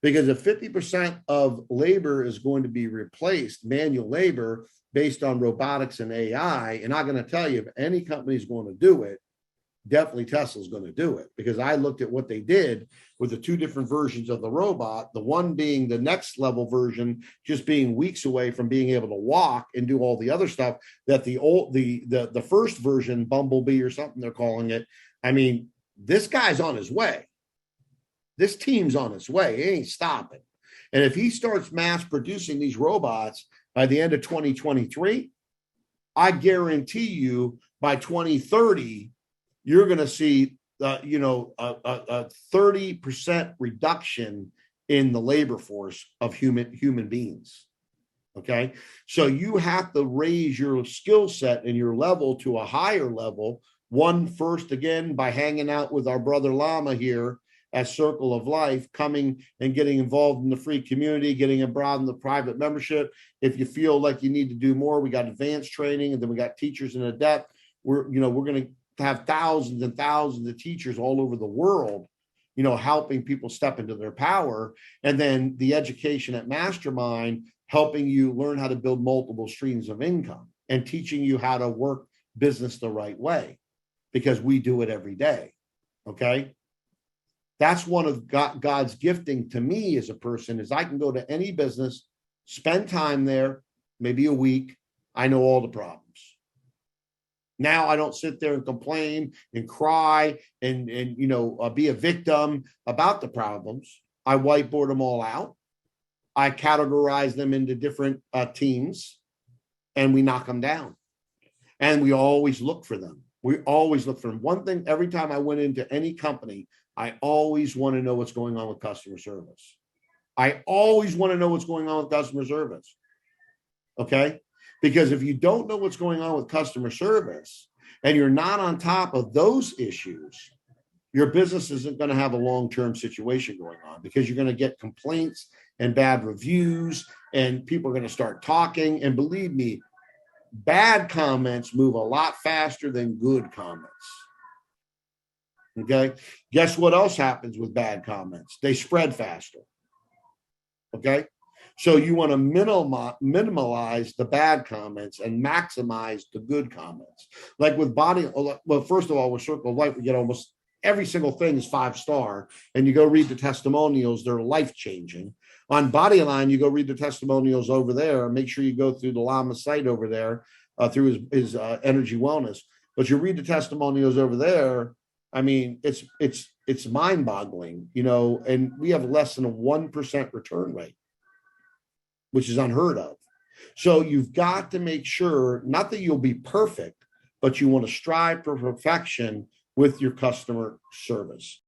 Because if 50% of labor is going to be replaced, manual labor, based on robotics and AI, and I'm going to tell you, if any company is going to do it, definitely Tesla's going to do it, because I looked at what they did with the two different versions of the robot, the one being the next level version, just being weeks away from being able to walk and do all the other stuff that the first version, Bumblebee or something they're calling it. I mean, this guy's on his way. This team's on its way. It ain't stopping. And if he starts mass producing these robots by the end of 2023, I guarantee you by 2030, you're going to see, a 30% reduction in the labor force of human beings. Okay. So you have to raise your skill set and your level to a higher level. One, first, again, by hanging out with our brother Llama here at Circle of Life, coming and getting involved in the free community, getting involved in the private membership. If you feel like you need to do more, we got advanced training, and then we got teachers in adept. We're going to have thousands and thousands of teachers all over the world, helping people step into their power. And then the education at Mastermind, helping you learn how to build multiple streams of income and teaching you how to work business the right way, because we do it every day. Okay. That's one of God's gifting to me as a person, is I can go to any business, spend time there, maybe a week. I know all the problems. Now I don't sit there and complain and cry and be a victim about the problems. I whiteboard them all out. I categorize them into different teams, and we knock them down. And we always look for them. We always look for them. One thing, every time I went into any company, I always want to know what's going on with customer service. I always want to know what's going on with customer service. Okay? Because if you don't know what's going on with customer service and you're not on top of those issues, your business isn't going to have a long-term situation going on, because you're going to get complaints and bad reviews, and people are going to start talking. And believe me, bad comments move a lot faster than good comments. Okay. Guess what else happens with bad comments? They spread faster. Okay. So you want to minimize the bad comments and maximize the good comments. Like with first of all, with Circle of Life, we get almost every single thing is 5-star, and you go read the testimonials, they're life-changing. On Bodyline, you go read the testimonials over there. Make sure you go through the Llama site over there, through his energy wellness. But you read the testimonials over there. I mean, it's mind-boggling, and we have less than a 1% return rate, which is unheard of. So you've got to make sure, not that you'll be perfect, but you want to strive for perfection with your customer service.